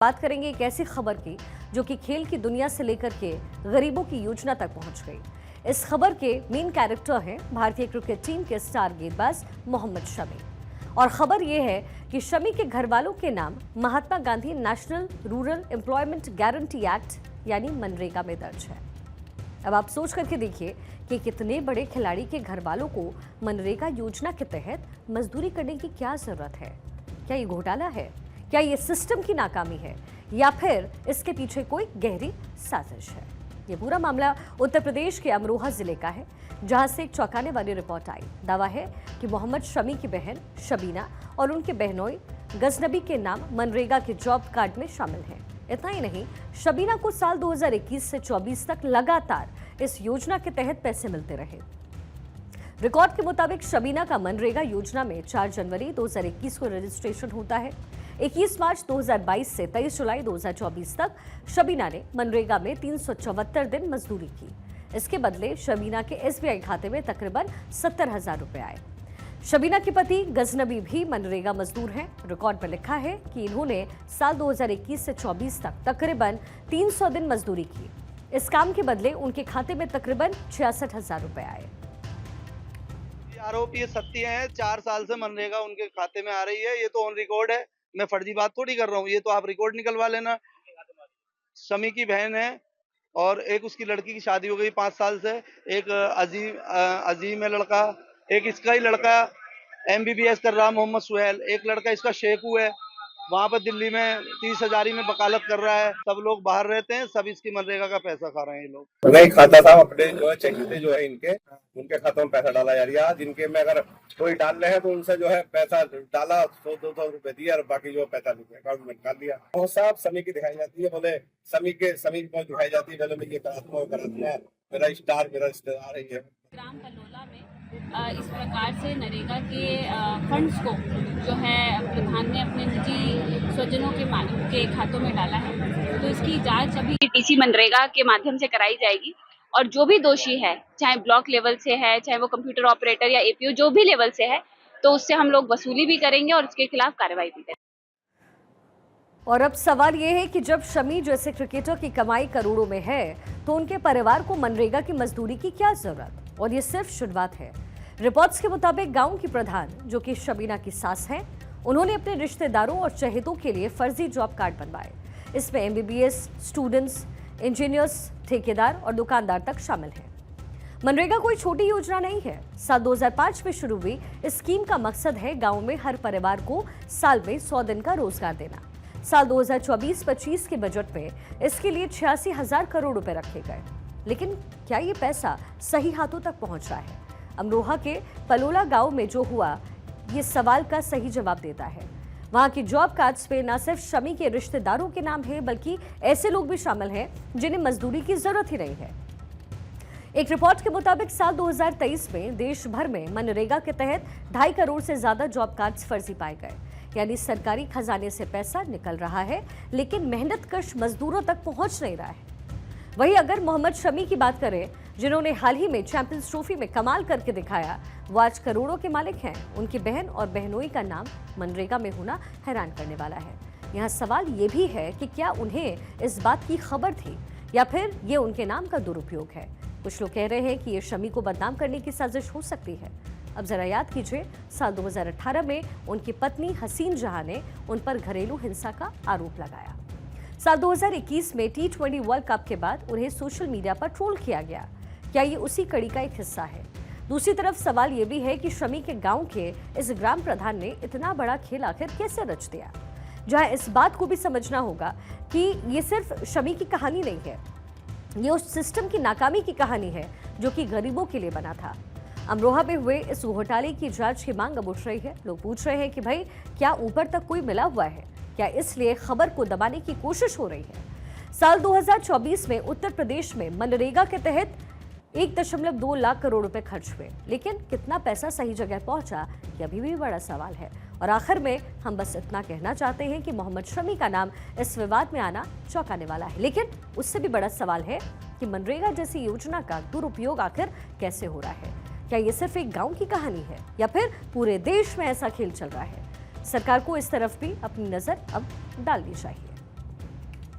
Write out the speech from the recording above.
बात करेंगे एक ऐसी खबर की जो कि खेल की दुनिया से लेकर के गरीबों की योजना तक पहुंच गई। इस खबर के मेन कैरेक्टर हैं भारतीय क्रिकेट टीम के स्टार गेंदबाज मोहम्मद शमी। और खबर यह है कि शमी के घर वालों के नाम Mahatma Gandhi national rural employment guarantee act यानी मनरेगा में दर्ज है। अब आप सोच करके देखिए कि कितने बड़े खिलाड़ी के घर वालों को मनरेगा योजना के तहत मजदूरी करने की क्या जरूरत है। क्या ये घोटाला है? क्या ये सिस्टम की नाकामी है या फिर इसके पीछे कोई गहरी साजिश है? ये पूरा मामला उत्तर प्रदेश के अमरोहा जिले का है, जहां से एक चौंकाने वाली रिपोर्ट आई। दावा है कि मोहम्मद शमी की बहन शबीना और उनके बहनोई गजनबी के नाम मनरेगा के जॉब कार्ड में शामिल हैं। इतना ही नहीं, शबीना को साल 2021 से 24 तक लगातार इस योजना के तहत पैसे मिलते रहे। रिकॉर्ड के मुताबिक शबीना का मनरेगा योजना में 4 जनवरी 2021 को रजिस्ट्रेशन होता है। 21 मार्च 2022 से 23 जुलाई 2024 तक शबीना ने मनरेगा में 374 दिन मजदूरी की। इसके बदले शबीना के SBI खाते में तकरीबन 70,000 रुपए आए। शबीना के पति गजनबी भी मनरेगा मजदूर हैं। रिकॉर्ड पर लिखा है कि इन्होंने साल 2021 से 24 तक तकरीबन 300 दिन मजदूरी की। इस काम के बदले उनके खाते में तकरीबन 66,000 रुपए आए। आरोप ये सत्य है, 4 साल से मनरेगा उनके खाते में आ रही है। ये तो ऑन रिकॉर्ड है, मैं फर्जी बात थोड़ी कर रहा हूँ। ये तो आप रिकॉर्ड निकलवा लेना। शमी की बहन है और एक उसकी लड़की की शादी हो गई 5 साल से। एक अजीम है लड़का, एक इसका ही लड़का MBBS कर रहा मोहम्मद सुहेल। एक लड़का इसका शेखू है, वहाँ पर दिल्ली में 30,000 में वकालत कर रहा है। सब लोग बाहर रहते हैं, सब इसकी मनरेगा का पैसा खा रहे हैं ये लोग। नहीं खाता था अपने जो है चहेते जो है इनके उनके खातों में पैसा डाला जा रहा है। जिनके में अगर कोई डाल रहे हैं तो उनसे जो है पैसा डाला 100-200 रुपए दिया और बाकी जो पैसा अकाउंट में निकाल दिया। वो साहब समी की दिखाई जाती है, बोले समी की दिखाई जाती है, बोले मैं ये कराता मेरा स्टार मेरा रिश्तेदार है। ग्राम कलोला में इस प्रकार से नरेगा के फंड्स को जो है प्रधान ने अपने निजी स्वजनों के खातों में डाला है। तो इसकी जांच अभी DC मनरेगा के माध्यम से कराई जाएगी और जो भी दोषी है, चाहे ब्लॉक लेवल से है, चाहे वो कंप्यूटर ऑपरेटर या APO जो भी लेवल से है, तो उससे हम लोग वसूली भी करेंगे और उसके खिलाफ कार्रवाई भी करेंगे। और अब सवाल यह है कि जब शमी जैसे क्रिकेटर की कमाई करोड़ों में है तो उनके परिवार को मनरेगा की मजदूरी की क्या जरूरत? और ये सिर्फ शुरुआत है। रिपोर्ट्स के मुताबिक गांव की प्रधान, जो कि शबीना की सास हैं, उन्होंने अपने रिश्तेदारों और चहेतों के लिए फर्जी जॉब कार्ड बनवाए। इसमें MBBS स्टूडेंट्स, इंजीनियर्स, ठेकेदार और दुकानदार तक शामिल हैं। मनरेगा कोई छोटी योजना नहीं है। साल 2005 में शुरू हुई इस स्कीम का मकसद है गाँव में हर परिवार को साल में 100 दिन का रोजगार देना। साल 2024-25 के बजट में इसके लिए 86,000 करोड़ रुपए रखे गए। लेकिन क्या ये पैसा सही हाथों तक पहुंच रहा है? अमरोहा के पलोला गांव में जो हुआ ये सवाल का सही जवाब देता है। वहां की जॉब कार्ड्स पे न सिर्फ शमी के रिश्तेदारों के नाम है, बल्कि ऐसे लोग भी शामिल हैं जिन्हें मजदूरी की जरूरत ही नहीं है। एक रिपोर्ट के मुताबिक साल 2023 में देश भर में मनरेगा के तहत 2.5 करोड़ से ज्यादा जॉब कार्ड्स फर्जी पाए गए। यानी सरकारी खजाने से पैसा निकल रहा है, लेकिन मेहनतकश मजदूरों तक पहुंच नहीं रहा है। वहीं अगर मोहम्मद शमी की बात करें, जिन्होंने हाल ही में चैंपियंस ट्रॉफी में कमाल करके दिखाया, वो आज करोड़ों के मालिक हैं। उनकी बहन और बहनोई का नाम मनरेगा में होना हैरान करने वाला है। यहाँ सवाल ये भी है कि क्या उन्हें इस बात की खबर थी या फिर ये उनके नाम का दुरुपयोग है। कुछ लोग कह रहे हैं कि ये शमी को बदनाम करने की साजिश हो सकती है। अब जरा याद कीजिए, साल 2018 में उनकी पत्नी हसीन जहां ने उन पर घरेलू हिंसा का आरोप लगाया। साल 2021 में T20 वर्ल्ड कप के बाद उन्हें सोशल मीडिया पर ट्रोल किया गया। क्या ये उसी कड़ी का एक हिस्सा है? दूसरी तरफ सवाल ये भी है कि शमी के गांव के इस ग्राम प्रधान ने इतना बड़ा खेल आखिर कैसे रच दिया? जहां इस बात को भी समझना होगा कि ये सिर्फ शमी की कहानी नहीं है, ये उस सिस्टम की नाकामी की कहानी है जो कि गरीबों के लिए बना था। अमरोहा में हुए इस घोटाले की जांच की मांग अब उठ रही है। लोग पूछ रहे हैं कि भाई क्या ऊपर तक कोई मिला हुआ है? क्या इसलिए खबर को दबाने की कोशिश हो रही है? साल 2024 में उत्तर प्रदेश में मनरेगा के तहत 1.2 लाख करोड़ रुपए खर्च हुए, लेकिन कितना पैसा सही जगह पहुंचा, ये अभी भी बड़ा सवाल है। और आखिर में हम बस इतना कहना चाहते हैं कि मोहम्मद शमी का नाम इस विवाद में आना चौंकाने वाला है। लेकिन उससे भी बड़ा सवाल है कि मनरेगा जैसी योजना का दुरुपयोग आखिर कैसे हो रहा है? क्या ये सिर्फ एक गांव की कहानी है या फिर पूरे देश में ऐसा खेल चल रहा है? सरकार को इस तरफ भी अपनी नजर अब डालनी चाहिए।